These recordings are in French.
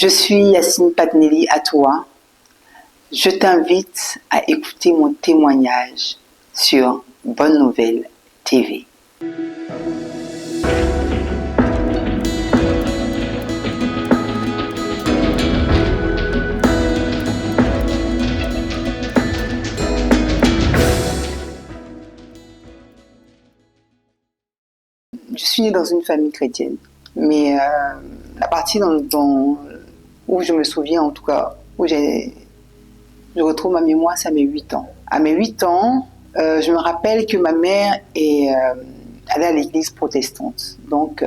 Je suis Yacine Padnelly Atoua. Je t'invite à écouter mon témoignage sur Bonne Nouvelle TV. Je suis née dans une famille chrétienne, mais la partie où je me souviens, en tout cas, où je retrouve ma mémoire, c'est à mes 8 ans. À mes 8 ans, je me rappelle que ma mère allait à l'église protestante. Donc,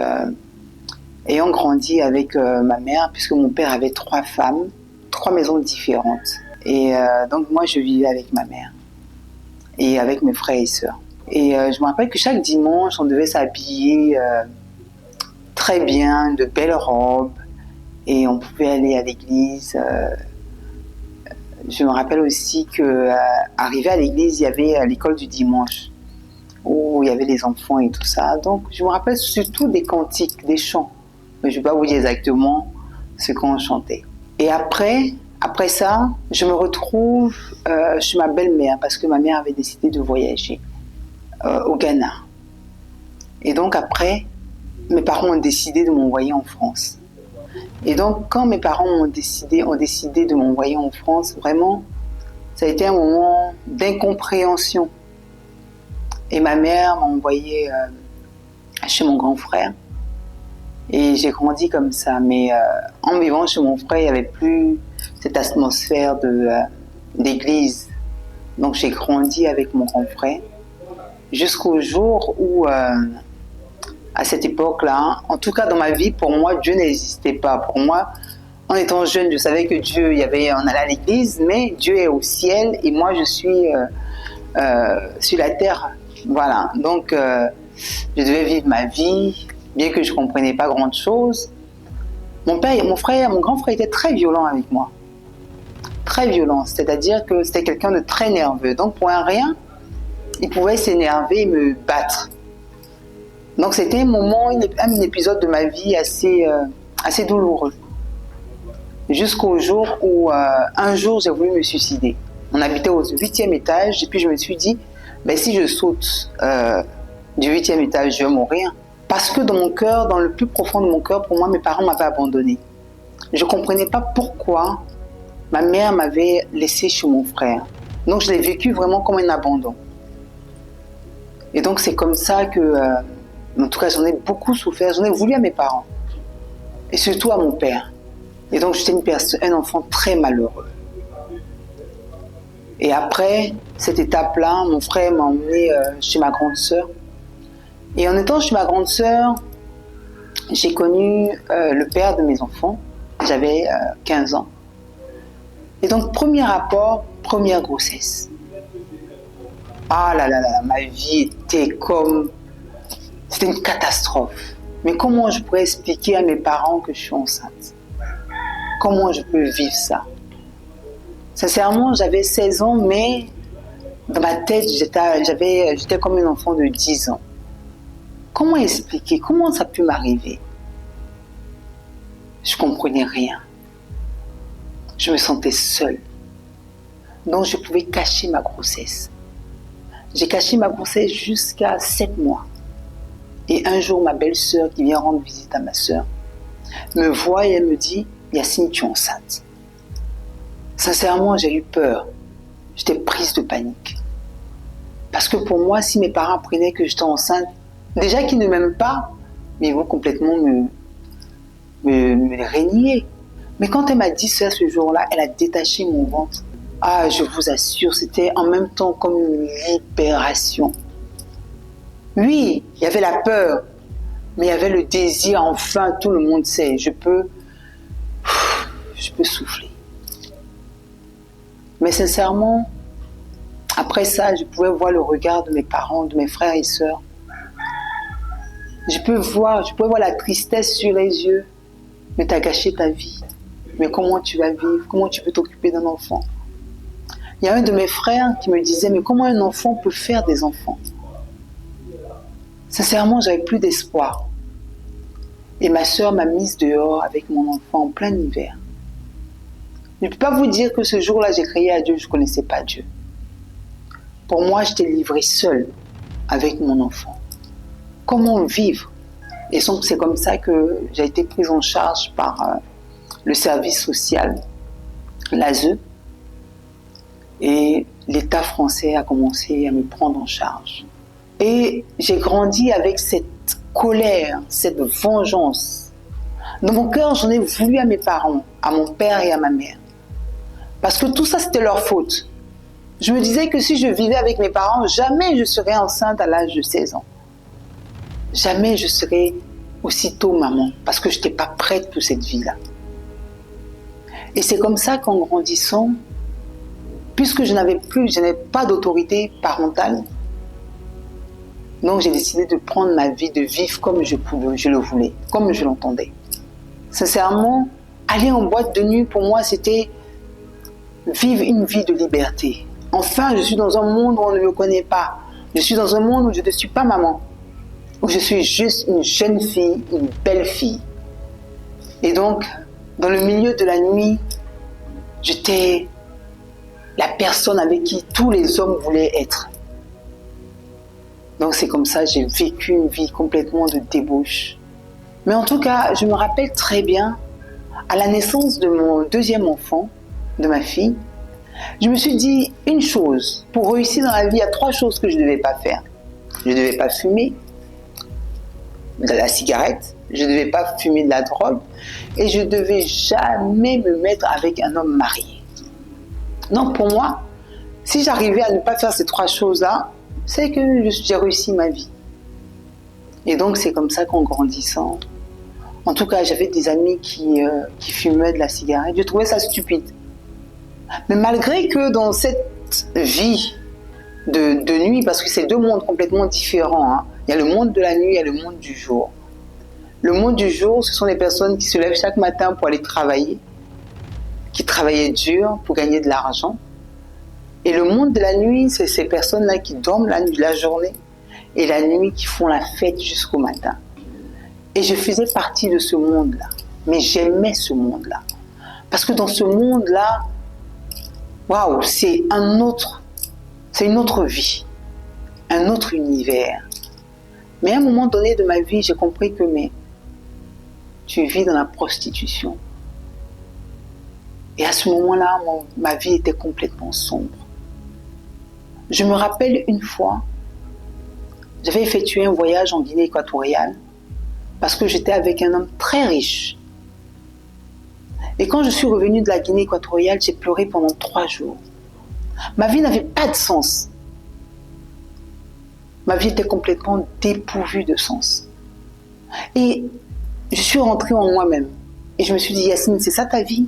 ayant grandi avec ma mère, puisque mon père avait 3 femmes, 3 maisons différentes. Et donc, moi, je vivais avec ma mère et avec mes frères et sœurs. Et je me rappelle que chaque dimanche, on devait s'habiller très bien, de belles robes, et on pouvait aller à l'église. Je me rappelle aussi qu'arrivé à l'église, il y avait l'école du dimanche, où il y avait les enfants et tout ça. Donc, je me rappelle surtout des cantiques, des chants. Mais je ne vais pas vous dire exactement ce qu'on chantait. Et après ça, je me retrouve chez ma belle-mère, parce que ma mère avait décidé de voyager au Ghana. Et donc après, mes parents ont décidé de m'envoyer en France. Et donc quand mes parents ont décidé de m'envoyer en France, vraiment, ça a été un moment d'incompréhension. Et ma mère m'a envoyé chez mon grand frère. Et j'ai grandi comme ça. Mais en vivant chez mon frère, il n'y avait plus cette atmosphère d'église. Donc j'ai grandi avec mon grand frère. Jusqu'au jour où, à cette époque-là, en tout cas dans ma vie, pour moi, Dieu n'existait pas. Pour moi, en étant jeune, je savais que Dieu, on allait à l'église, mais Dieu est au ciel et moi, je suis sur la terre. Voilà, donc je devais vivre ma vie, bien que je ne comprenais pas grand-chose. Mon grand frère était très violent avec moi. Très violent, c'est-à-dire que c'était quelqu'un de très nerveux. Donc pour un rien, il pouvait s'énerver et me battre. Donc c'était un épisode de ma vie assez douloureux. Jusqu'au jour où, un jour, j'ai voulu me suicider. On habitait au 8e étage et puis je me suis dit, si je saute du 8e étage, je vais mourir. Parce que dans mon cœur, dans le plus profond de mon cœur, pour moi, mes parents m'avaient abandonné. Je ne comprenais pas pourquoi ma mère m'avait laissé chez mon frère. Donc je l'ai vécu vraiment comme un abandon. Et donc c'est comme ça que, en tout cas, j'en ai beaucoup souffert, j'en ai voulu à mes parents. Et surtout à mon père. Et donc j'étais un enfant très malheureux. Et après cette étape-là, mon frère m'a emmené chez ma grande sœur. Et en étant chez ma grande sœur, j'ai connu le père de mes enfants. J'avais 15 ans. Et donc premier rapport, première grossesse. Ah là là là, ma vie c'était une catastrophe. Mais comment je pourrais expliquer à mes parents que je suis enceinte? Comment je peux vivre ça? Sincèrement, j'avais 16 ans, mais dans ma tête, j'étais comme un enfant de 10 ans. Comment expliquer? Comment ça a pu m'arriver? Je ne comprenais rien. Je me sentais seule. Donc je pouvais cacher ma grossesse. J'ai caché ma grossesse jusqu'à 7 mois. Et un jour, ma belle-sœur qui vient rendre visite à ma sœur me voit et elle me dit « Yacine, tu es enceinte ». Sincèrement, j'ai eu peur. J'étais prise de panique. Parce que pour moi, si mes parents apprenaient que j'étais enceinte, déjà qu'ils ne m'aiment pas, mais ils vont complètement me régner. Mais quand elle m'a dit ça ce jour-là, elle a détaché mon ventre. Ah, je vous assure, c'était en même temps comme une libération. Oui, il y avait la peur, mais il y avait le désir, enfin, tout le monde sait, je peux souffler. Mais sincèrement, après ça, je pouvais voir le regard de mes parents, de mes frères et sœurs. Je pouvais voir la tristesse sur les yeux. Mais tu as gâché ta vie. Mais comment tu vas vivre? Comment tu peux t'occuper d'un enfant? Il y a un de mes frères qui me disait, mais comment un enfant peut faire des enfants? Sincèrement, j'avais plus d'espoir. Et ma sœur m'a mise dehors avec mon enfant en plein hiver. Je ne peux pas vous dire que ce jour-là, j'ai crié à Dieu, je ne connaissais pas Dieu. Pour moi, j'étais livrée seule avec mon enfant. Comment vivre? Et c'est comme ça que j'ai été prise en charge par le service social, l'ASE, et l'État français a commencé à me prendre en charge. Et j'ai grandi avec cette colère, cette vengeance. Dans mon cœur, j'en ai voulu à mes parents, à mon père et à ma mère. Parce que tout ça, c'était leur faute. Je me disais que si je vivais avec mes parents, jamais je serais enceinte à l'âge de 16 ans. Jamais je serais aussitôt maman, parce que je n'étais pas prête pour cette vie-là. Et c'est comme ça qu'en grandissant, puisque je n'avais pas d'autorité parentale, donc j'ai décidé de prendre ma vie, de vivre comme je le voulais, comme je l'entendais. Sincèrement, aller en boîte de nuit, pour moi, c'était vivre une vie de liberté. Enfin, je suis dans un monde où on ne me connaît pas. Je suis dans un monde où je ne suis pas maman. Où je suis juste une jeune fille, une belle fille. Et donc, dans le milieu de la nuit, j'étais la personne avec qui tous les hommes voulaient être. Donc c'est comme ça, j'ai vécu une vie complètement de débauche. Mais en tout cas, je me rappelle très bien, à la naissance de mon deuxième enfant, de ma fille, je me suis dit une chose, pour réussir dans la vie, il y a 3 choses que je ne devais pas faire. Je ne devais pas fumer de la cigarette, je ne devais pas fumer de la drogue, et je ne devais jamais me mettre avec un homme marié. Donc pour moi, si j'arrivais à ne pas faire ces 3 choses-là, c'est que j'ai réussi ma vie. Et donc c'est comme ça qu'en grandissant, en tout cas j'avais des amis qui fumaient de la cigarette, je trouvais ça stupide. Mais malgré que dans cette vie de nuit, parce que c'est 2 mondes complètement différents, hein. Il y a le monde de la nuit, il y a le monde du jour. Le monde du jour, ce sont des personnes qui se lèvent chaque matin pour aller travailler, qui travaillaient dur pour gagner de l'argent. Et le monde de la nuit, c'est ces personnes-là qui dorment la journée et la nuit qui font la fête jusqu'au matin. Et je faisais partie de ce monde-là. Mais j'aimais ce monde-là. Parce que dans ce monde-là, waouh, c'est une autre vie, un autre univers. Mais à un moment donné de ma vie, j'ai compris que tu vis dans la prostitution. Et à ce moment-là, ma vie était complètement sombre. Je me rappelle une fois, j'avais effectué un voyage en Guinée équatoriale parce que j'étais avec un homme très riche. Et quand je suis revenue de la Guinée équatoriale, j'ai pleuré pendant 3 jours. Ma vie n'avait pas de sens. Ma vie était complètement dépourvue de sens. Et je suis rentrée en moi-même. Et je me suis dit, Yacine, c'est ça ta vie?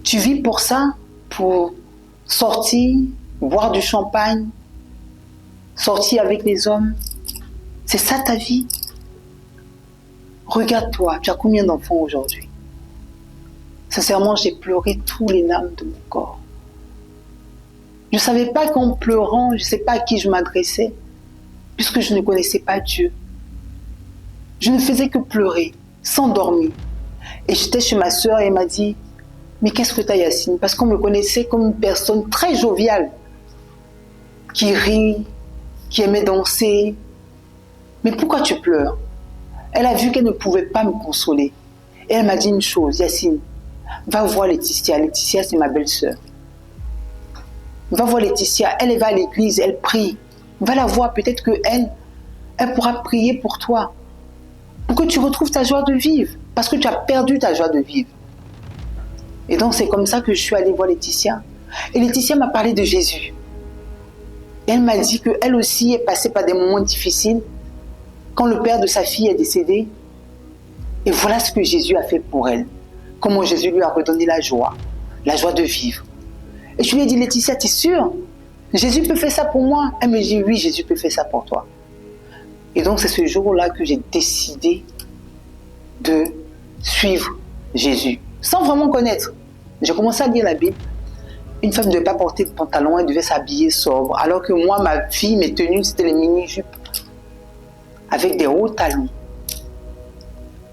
Tu vis pour ça? Pour sortir, boire du champagne, sortir avec les hommes? C'est ça ta vie? Regarde-toi, tu as combien d'enfants aujourd'hui? Sincèrement, j'ai pleuré tous les larmes de mon corps. Je ne savais pas qu'en pleurant, je ne sais pas à qui je m'adressais, puisque je ne connaissais pas Dieu. Je ne faisais que pleurer, sans dormir. Et j'étais chez ma sœur et elle m'a dit, mais qu'est-ce que tu as, Yacine? Parce qu'on me connaissait comme une personne très joviale, qui rit, qui aimait danser. Mais pourquoi tu pleures? Elle a vu qu'elle ne pouvait pas me consoler. Et elle m'a dit une chose, Yacine, va voir Laetitia. Laetitia, c'est ma belle-sœur. Va voir Laetitia, elle va à l'église, elle prie. Va la voir, peut-être qu'elle pourra prier pour toi. Pour que tu retrouves ta joie de vivre. Parce que tu as perdu ta joie de vivre. Et donc c'est comme ça que je suis allée voir Laetitia. Et Laetitia m'a parlé de Jésus. Et elle m'a dit qu'elle aussi est passée par des moments difficiles. Quand le père de sa fille est décédé. Et voilà ce que Jésus a fait pour elle. Comment Jésus lui a redonné la joie de vivre. Et je lui ai dit, Laetitia, tu es sûre? Jésus peut faire ça pour moi? Elle me dit, oui, Jésus peut faire ça pour toi. Et donc c'est ce jour-là que j'ai décidé de suivre Jésus, sans vraiment connaître. J'ai commencé à lire la Bible. Une femme ne devait pas porter de pantalon, elle devait s'habiller sobre. Alors que moi, ma fille, mes tenues, c'était les mini-jupes avec des hauts talons.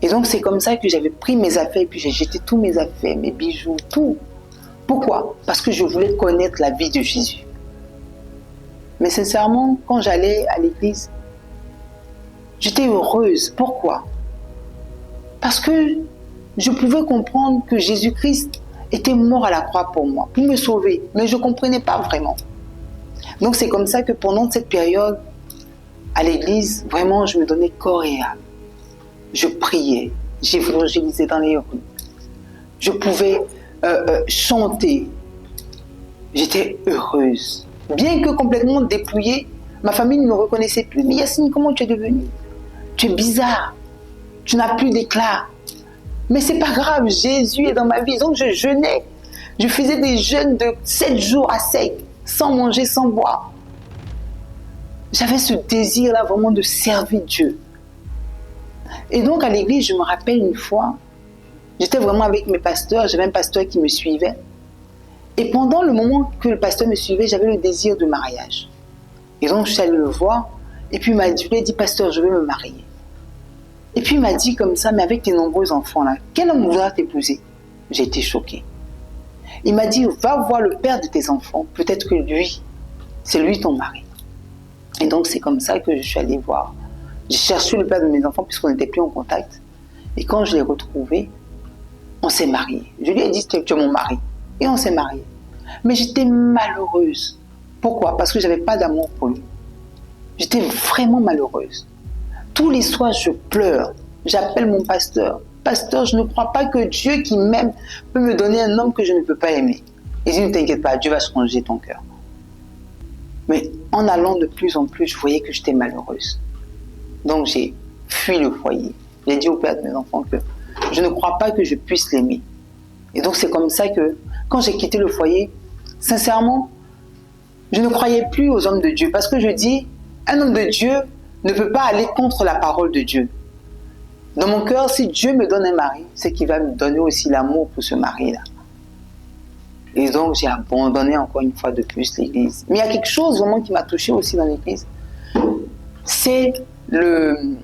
Et donc, c'est comme ça que j'avais pris mes affaires, et puis j'ai jeté tous mes affaires, mes bijoux, tout. Pourquoi? Parce que je voulais connaître la vie de Jésus. Mais sincèrement, quand j'allais à l'église, j'étais heureuse. Pourquoi? Parce que je pouvais comprendre que Jésus-Christ était mort à la croix pour moi, pour me sauver. Mais je ne comprenais pas vraiment. Donc c'est comme ça que pendant cette période, à l'église, vraiment, je me donnais corps et âme. Je priais, j'évangélisais dans les rues. Je pouvais chanter. J'étais heureuse. Bien que complètement dépouillée, ma famille ne me reconnaissait plus. Mais Yacine, comment tu es devenue? Tu es bizarre. Tu n'as plus d'éclat. Mais c'est pas grave, Jésus est dans ma vie. Donc je jeûnais. Je faisais des jeûnes de 7 jours à sec, sans manger, sans boire. J'avais ce désir-là vraiment de servir Dieu. Et donc à l'église, je me rappelle une fois, j'étais vraiment avec mes pasteurs, j'avais un pasteur qui me suivait. Et pendant le moment que le pasteur me suivait, j'avais le désir de mariage. Et donc je suis allée le voir, et puis je lui ai dit, pasteur, je veux me marier. Et puis il m'a dit comme ça, mais avec tes nombreux enfants là, quel homme voudra t'épouser? J'ai été choquée. Il m'a dit, va voir le père de tes enfants, peut-être que lui, c'est lui ton mari. Et donc c'est comme ça que je suis allée voir. J'ai cherché le père de mes enfants puisqu'on n'était plus en contact. Et quand je l'ai retrouvé, on s'est mariés. Je lui ai dit, tu es mon mari. Et on s'est mariés. Mais j'étais malheureuse. Pourquoi? Parce que je n'avais pas d'amour pour lui. J'étais vraiment malheureuse. Tous les soirs, je pleure. J'appelle mon pasteur. Pasteur, je ne crois pas que Dieu qui m'aime peut me donner un homme que je ne peux pas aimer. Il dit, ne t'inquiète pas, Dieu va changer ton cœur. Mais en allant de plus en plus, je voyais que j'étais malheureuse. Donc j'ai fui le foyer. J'ai dit au père de mes enfants que je ne crois pas que je puisse l'aimer. Et donc c'est comme ça que quand j'ai quitté le foyer, sincèrement, je ne croyais plus aux hommes de Dieu. Parce que je dis, un homme de Dieu ne peut pas aller contre la parole de Dieu. Dans mon cœur, si Dieu me donne un mari, c'est qu'il va me donner aussi l'amour pour ce mari-là. Et donc, j'ai abandonné encore une fois de plus l'église. Mais il y a quelque chose vraiment qui m'a touchée aussi dans l'église. C'est le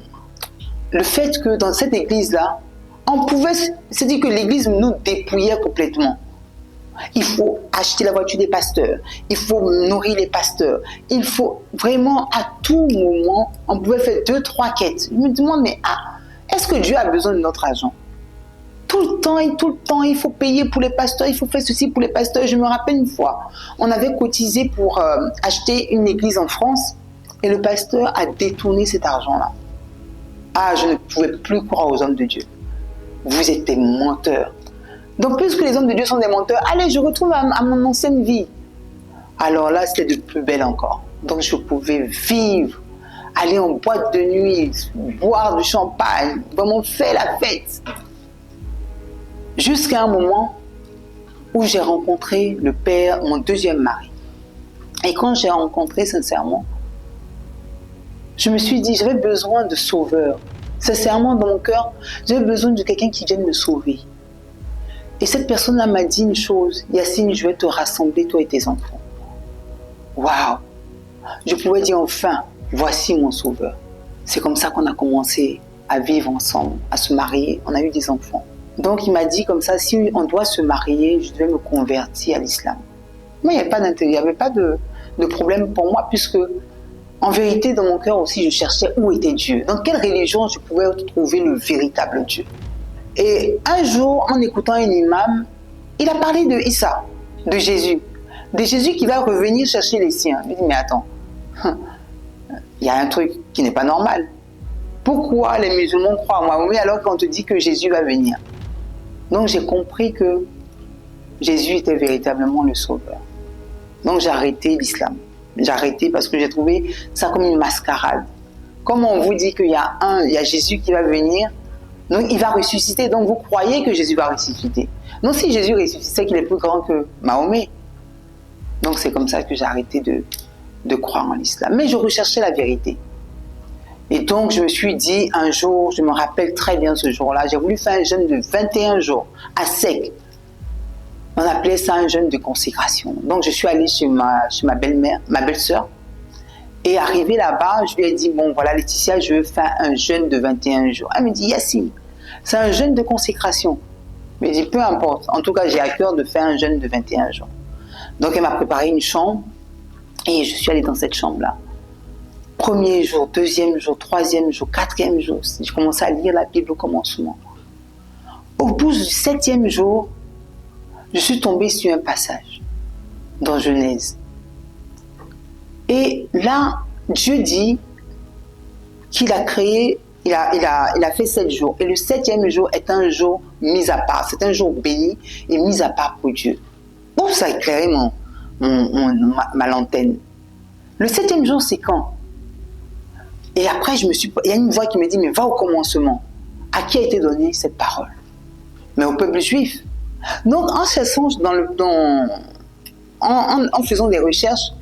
fait que dans cette église-là, on pouvait se dire que l'église nous dépouillait complètement. Il faut acheter la voiture des pasteurs, il faut nourrir les pasteurs, il faut vraiment à tout moment, on pouvait faire 2, 3 quêtes. Je me demande, mais est-ce que Dieu a besoin de notre argent? Tout le temps, il faut payer pour les pasteurs, il faut faire ceci pour les pasteurs. Je me rappelle une fois, on avait cotisé pour acheter une église en France et le pasteur a détourné cet argent-là. Je ne pouvais plus croire aux hommes de Dieu. Vous êtes des menteurs. Donc, puisque les hommes de Dieu sont des menteurs, allez, je retrouve à mon ancienne vie. Alors là, c'était de plus belle encore. Donc, je pouvais vivre, aller en boîte de nuit, boire du champagne, vraiment faire la fête. Jusqu'à un moment où j'ai rencontré le père, mon deuxième mari. Et quand j'ai rencontré sincèrement, je me suis dit, j'avais besoin de sauveur. Sincèrement, dans mon cœur, j'avais besoin de quelqu'un qui vienne me sauver. Et cette personne-là m'a dit une chose, Yacine, je vais te rassembler, toi et tes enfants. Waouh! Je pouvais dire enfin, voici mon sauveur. C'est comme ça qu'on a commencé à vivre ensemble, à se marier, on a eu des enfants. Donc il m'a dit comme ça, si on doit se marier, je devais me convertir à l'islam. Moi, il n'y avait pas d'intérêt, il n'y avait pas de problème pour moi, puisque en vérité, dans mon cœur aussi, je cherchais où était Dieu. Dans quelle religion je pouvais trouver le véritable Dieu. Et un jour, en écoutant un imam, il a parlé de Issa, de Jésus qui va revenir chercher les siens. Je me dis, mais attends, il y a un truc qui n'est pas normal. Pourquoi les musulmans croient en Mahomet alors qu'on te dit que Jésus va venir? Donc j'ai compris que Jésus était véritablement le sauveur. Donc j'ai arrêté l'islam. J'ai arrêté parce que j'ai trouvé ça comme une mascarade. Comme on vous dit qu'il y a Jésus qui va venir, donc il va ressusciter. Donc vous croyez que Jésus va ressusciter. Non, si Jésus ressuscite, c'est qu'il est plus grand que Mahomet. Donc c'est comme ça que j'ai arrêté de croire en l'islam. Mais je recherchais la vérité. Et donc je me suis dit un jour, je me rappelle très bien ce jour-là, j'ai voulu faire un jeûne de 21 jours à sec. On appelait ça un jeûne de consécration. Donc je suis allée chez ma belle-mère, ma belle-sœur. Et arrivée là-bas, je lui ai dit, bon voilà Laetitia, je veux faire un jeûne de 21 jours. Elle me dit, Yacine, C'est un jeûne de consécration. Mais il dit, peu importe. En tout cas, j'ai à cœur de faire un jeûne de 21 jours. Donc, elle m'a préparé une chambre et je suis allée dans cette chambre-là. Premier jour, deuxième jour, troisième jour, quatrième jour, j'ai commencé à lire la Bible au commencement. Au bout du 7e jour, je suis tombée sur un passage dans Genèse. Et là, Dieu dit qu'il a créé, il a fait 7 jours. Et le 7e jour est un jour mis à part. C'est un jour béni et mis à part pour Dieu. Bon, ça a éclairé ma lanterne. Le 7e jour, c'est quand? Et après, il y a une voix qui me dit, mais va au commencement. À qui a été donnée cette parole? Mais au peuple juif. Donc, en cherchant, en faisant des recherches,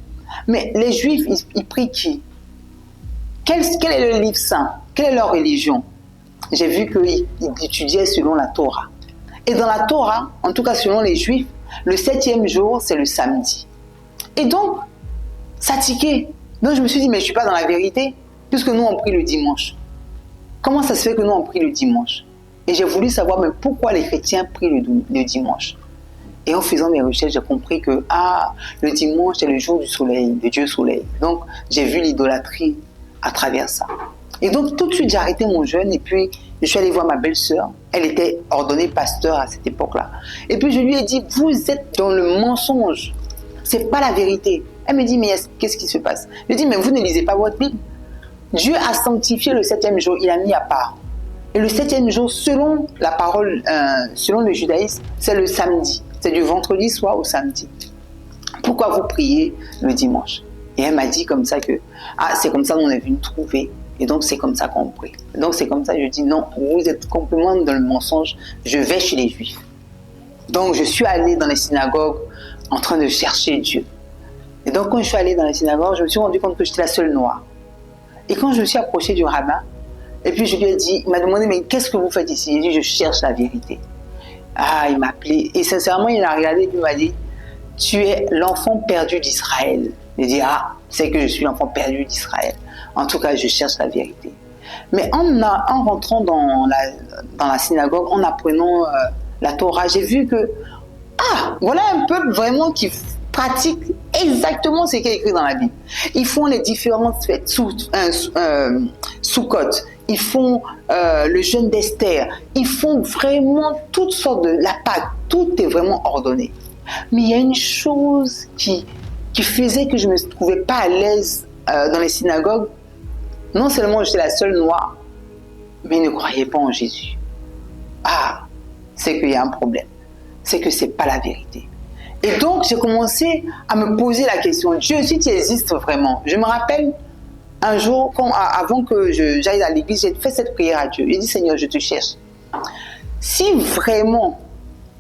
mais les juifs, ils prient qui? Quel est le livre saint? Quelle est leur religion? J'ai vu qu'ils étudiaient selon la Torah. Et dans la Torah, en tout cas selon les juifs, le 7e jour, c'est le samedi. Et donc, ça tiquait. Donc, je me suis dit, mais je ne suis pas dans la vérité, puisque nous, on prie le dimanche. Comment ça se fait que nous, on prie le dimanche? Et j'ai voulu savoir mais pourquoi les chrétiens prient le dimanche. Et en faisant mes recherches, j'ai compris que le dimanche, c'est le jour du soleil, de Dieu soleil. Donc, j'ai vu l'idolâtrie à travers ça. Et donc, tout de suite, j'ai arrêté mon jeûne et puis je suis allée voir ma belle-sœur. Elle était ordonnée pasteur à cette époque-là. Et puis, je lui ai dit, vous êtes dans le mensonge. C'est pas la vérité. Elle me dit, mais qu'est-ce qui se passe? Je lui ai dit, mais vous ne lisez pas votre Bible. Dieu a sanctifié le 7e jour, il a mis à part. Et le 7e jour, selon la parole, selon le judaïsme, c'est le samedi. C'est du vendredi soir au samedi. Pourquoi vous priez le dimanche? Et elle m'a dit comme ça que, c'est comme ça qu'on est venu trouver. Et donc, c'est comme ça qu'on prie. Donc, c'est comme ça que je dis, non, vous êtes complètement dans le mensonge. Je vais chez les Juifs. Donc, je suis allée dans les synagogues en train de chercher Dieu. Et donc, quand je suis allée dans les synagogues, je me suis rendu compte que j'étais la seule noire. Et quand je me suis approchée du rabbin, et puis je lui ai dit, il m'a demandé, mais qu'est-ce que vous faites ici? Il a dit, je cherche la vérité. Il m'a appelé. Et sincèrement, il a regardé et il m'a dit, tu es l'enfant perdu d'Israël. J'ai dit, c'est que je suis l'enfant perdu d'Israël. En tout cas, je cherche la vérité. Mais en rentrant dans la synagogue, en apprenant la Torah, j'ai vu que, voilà un peuple vraiment qui pratique exactement ce qui est écrit dans la Bible. Ils font les différentes fêtes Sukkot, ils font le jeûne d'Esther, ils font vraiment toutes sortes de la Pâque, tout est vraiment ordonné. Mais il y a une chose qui faisait que je ne me trouvais pas à l'aise dans les synagogues. Non seulement j'étais la seule noire, mais ils ne croyaient pas en Jésus. C'est qu'il y a un problème. C'est que ce n'est pas la vérité. Et donc, j'ai commencé à me poser la question, Dieu, si tu existes vraiment. Je me rappelle un jour, avant que j'aille à l'église, j'ai fait cette prière à Dieu. J'ai dit, Seigneur, je te cherche. Si vraiment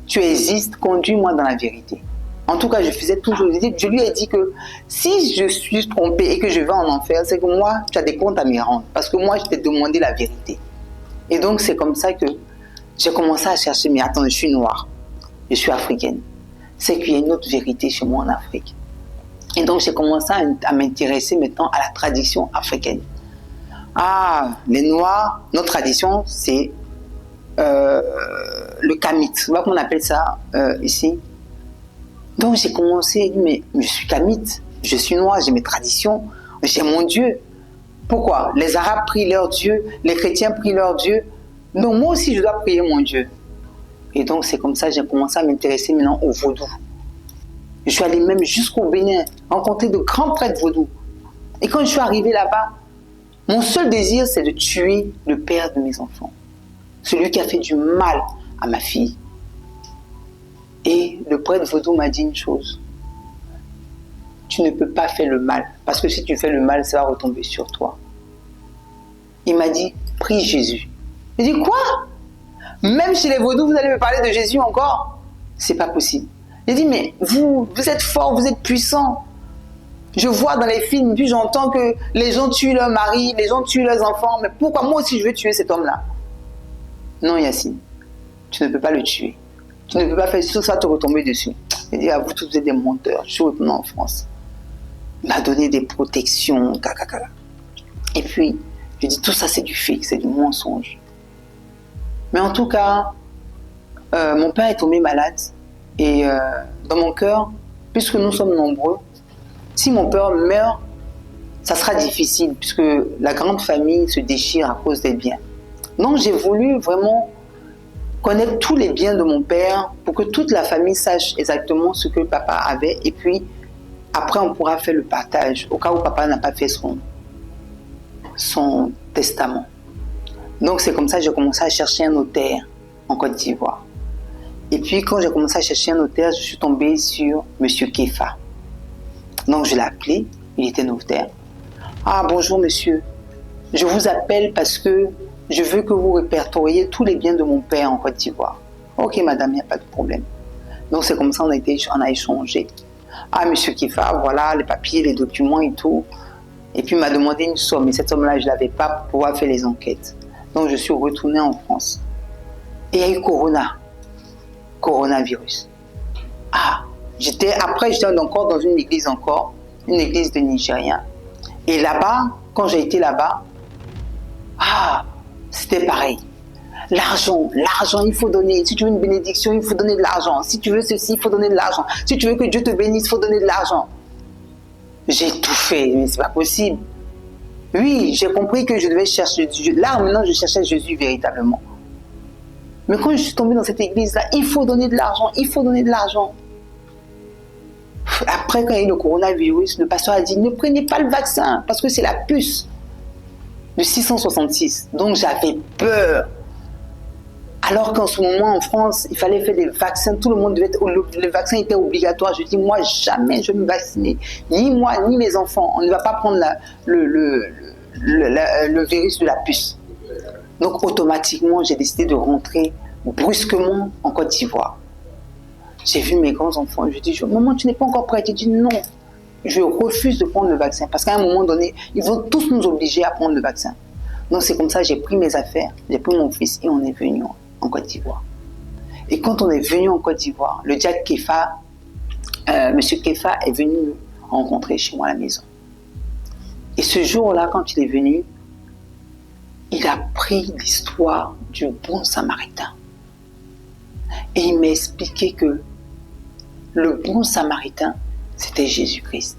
tu existes, conduis-moi dans la vérité. En tout cas, je faisais toujours, je lui ai dit que si je suis trompée et que je vais en enfer, c'est que moi, tu as des comptes à me rendre. Parce que moi, je t'ai demandé la vérité. Et donc, c'est comme ça que j'ai commencé à chercher, mais attends, je suis noire, je suis africaine. C'est qu'il y a une autre vérité chez moi en Afrique. Et donc, j'ai commencé à m'intéresser maintenant à la tradition africaine. Les Noirs, notre tradition, c'est le kamit. C'est pas qu'on appelle ça ici. Donc, j'ai commencé, mais je suis kamite, je suis noire, j'ai mes traditions, j'ai mon Dieu. Pourquoi? Les Arabes prient leur Dieu, les chrétiens prient leur Dieu. Donc, moi aussi, je dois prier mon Dieu. Et donc, c'est comme ça que j'ai commencé à m'intéresser maintenant au vaudou. Je suis allée même jusqu'au Bénin, rencontrer de grands prêtres vaudous. Et quand je suis arrivée là-bas, mon seul désir, c'est de tuer le père de mes enfants. Celui qui a fait du mal à ma fille. Et le prêtre vaudou m'a dit une chose. Tu ne peux pas faire le mal. Parce que si tu fais le mal, ça va retomber sur toi. Il m'a dit, prie Jésus. J'ai dit, quoi? Même chez les vaudous, vous allez me parler de Jésus encore? C'est pas possible. J'ai dit, mais vous êtes fort, vous êtes puissant. Je vois dans les films, puis j'entends que les gens tuent leur mari, les gens tuent leurs enfants. Mais pourquoi moi aussi je veux tuer cet homme-là? Non, Yacine, tu ne peux pas le tuer. Tu ne peux pas faire ça, ça va te retomber dessus. J'ai dit, vous tous vous êtes des menteurs. Je suis retourné en France. Il m'a donné des protections, Et puis, je dis, tout ça c'est du fake, c'est du mensonge. Mais en tout cas, mon père est tombé malade. Et dans mon cœur, puisque nous sommes nombreux, si mon père meurt, ça sera difficile, puisque la grande famille se déchire à cause des biens. Donc j'ai voulu vraiment connaître tous les biens de mon père pour que toute la famille sache exactement ce que papa avait. Et puis, après, on pourra faire le partage, au cas où papa n'a pas fait son testament. Donc c'est comme ça que j'ai commencé à chercher un notaire en Côte d'Ivoire. Et puis quand j'ai commencé à chercher un notaire, je suis tombée sur M. Kefa. Donc je l'ai appelé, il était notaire. Ah bonjour monsieur, je vous appelle parce que je veux que vous répertoriez tous les biens de mon père en Côte d'Ivoire. Ok madame, il n'y a pas de problème. Donc c'est comme ça on a échangé. Ah monsieur Kefa, voilà les papiers, les documents et tout. Et puis il m'a demandé une somme, et cette somme-là je ne l'avais pas pour pouvoir faire les enquêtes. Donc je suis retournée en France. Et il y a eu coronavirus. Ah, j'étais encore dans une église de Nigériens. Et là-bas, quand j'ai été là-bas, c'était pareil. L'argent, il faut donner. Si tu veux une bénédiction, il faut donner de l'argent. Si tu veux ceci, il faut donner de l'argent. Si tu veux que Dieu te bénisse, il faut donner de l'argent. J'ai tout fait, mais c'est pas possible. Oui, j'ai compris que je devais chercher Dieu. Là, maintenant, je cherchais Jésus véritablement. Mais quand je suis tombée dans cette église-là, il faut donner de l'argent, il faut donner de l'argent. Après, quand il y a eu le coronavirus, le pasteur a dit, ne prenez pas le vaccin, parce que c'est la puce de 666. Donc, j'avais peur. Alors qu'en ce moment, en France, il fallait faire des vaccins, tout le monde devait être... Le vaccin était obligatoire. Je dis, moi, jamais je vais me vacciner. Ni moi, ni mes enfants. On ne va pas prendre le virus de la puce. Donc, automatiquement, j'ai décidé de rentrer brusquement en Côte d'Ivoire. J'ai vu mes grands-enfants. Je dis, maman, tu n'es pas encore prête. Je dis, non, je refuse de prendre le vaccin. Parce qu'à un moment donné, ils vont tous nous obliger à prendre le vaccin. Donc, c'est comme ça que j'ai pris mes affaires, j'ai pris mon fils et on est venu en Côte d'Ivoire. Et quand on est venu en Côte d'Ivoire, le diacre Kefa, Monsieur Kefa est venu me rencontrer chez moi à la maison. Et ce jour-là, quand il est venu, il a pris l'histoire du bon samaritain. Et il m'a expliqué que le bon samaritain, c'était Jésus-Christ.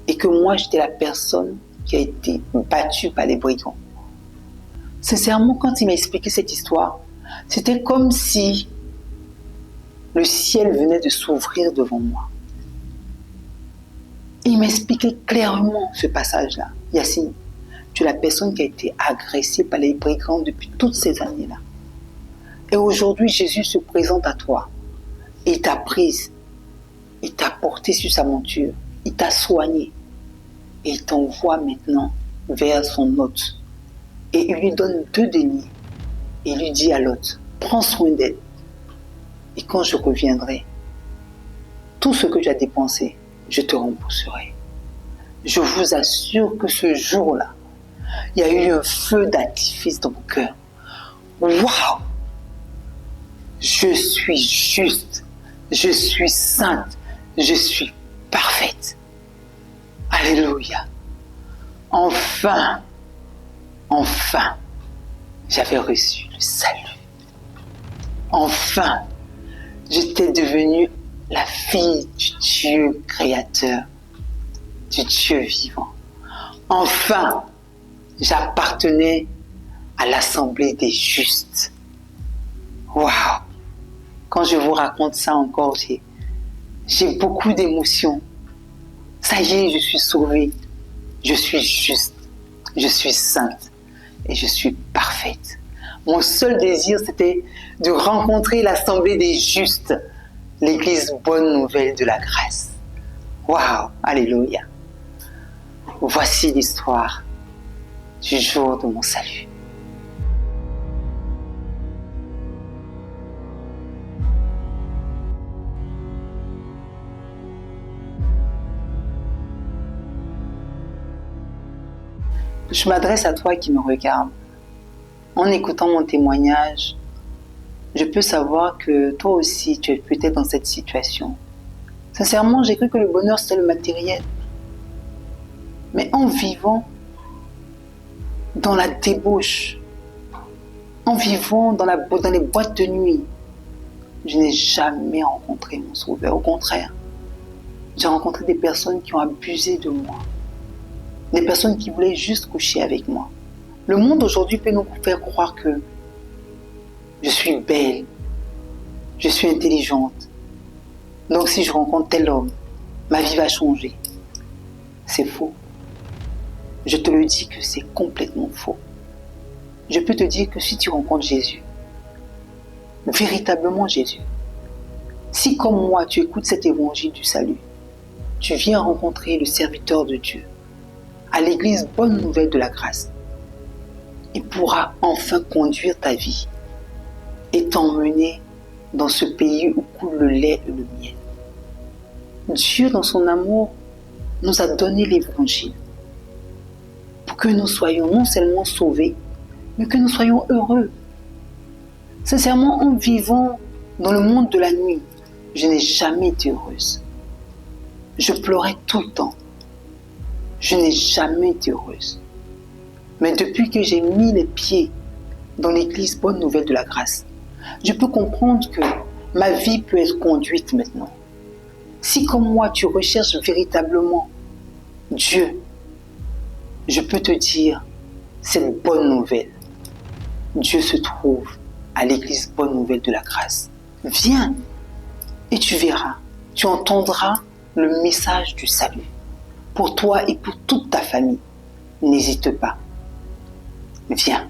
Et que moi, j'étais la personne qui a été battue par les brigands. Sincèrement, quand il m'a expliqué cette histoire, c'était comme si le ciel venait de s'ouvrir devant moi. Et il m'a expliqué clairement ce passage-là. Yacine, tu es la personne qui a été agressée par les brigands depuis toutes ces années-là. Et aujourd'hui, Jésus se présente à toi. Il t'a prise. Il t'a porté sur sa monture. Il t'a soigné. Et il t'envoie maintenant vers son hôte. Et il lui donne 2 deniers. Et il lui dit à l'hôte, prends soin d'elle. Et quand je reviendrai, tout ce que tu as dépensé, je te rembourserai. Je vous assure que ce jour-là, il y a eu un feu d'artifice dans mon cœur. Waouh! Je suis juste, je suis sainte, je suis parfaite. Alléluia. Enfin, j'avais reçu le salut. Enfin, j'étais devenue la fille du Dieu créateur, du Dieu vivant. Enfin, j'appartenais à l'assemblée des justes. Waouh! Quand je vous raconte ça encore, j'ai beaucoup d'émotions. Ça y est, je suis sauvée. Je suis juste. Je suis sainte. Et je suis parfaite. Mon seul désir, c'était de rencontrer l'assemblée des justes, l'église bonne nouvelle de la grâce. Waouh! Alléluia! Voici l'histoire du jour de mon salut. Je m'adresse à toi qui me regarde. En écoutant mon témoignage, je peux savoir que toi aussi, tu es peut-être dans cette situation. Sincèrement, j'ai cru que le bonheur, c'était le matériel. Mais en vivant dans la débauche, En vivant dans les boîtes de nuit, je n'ai jamais rencontré mon sauveur. Au contraire, j'ai rencontré des personnes qui ont abusé de moi. Des personnes qui voulaient juste coucher avec moi. Le monde aujourd'hui peut nous faire croire que je suis belle, je suis intelligente. Donc si je rencontre tel homme, ma vie va changer. C'est faux. Je te le dis que c'est complètement faux. Je peux te dire que si tu rencontres Jésus, véritablement Jésus, si comme moi tu écoutes cet évangile du salut, tu viens rencontrer le serviteur de Dieu à l'église Bonne Nouvelle de la Grâce, il pourra enfin conduire ta vie et t'emmener dans ce pays où coule le lait et le miel. Dieu, dans son amour, nous a donné l'évangile pour que nous soyons non seulement sauvés, mais que nous soyons heureux. Sincèrement, en vivant dans le monde de la nuit, je n'ai jamais été heureuse. Je pleurais tout le temps. Je n'ai jamais été heureuse. Mais depuis que j'ai mis les pieds dans l'église Bonne Nouvelle de la Grâce, je peux comprendre que ma vie peut être conduite maintenant. Si comme moi tu recherches véritablement Dieu, je peux te dire cette bonne nouvelle. Dieu se trouve à l'église Bonne Nouvelle de la Grâce. Viens et tu verras, tu entendras le message du salut. Pour toi et pour toute ta famille, n'hésite pas. Viens.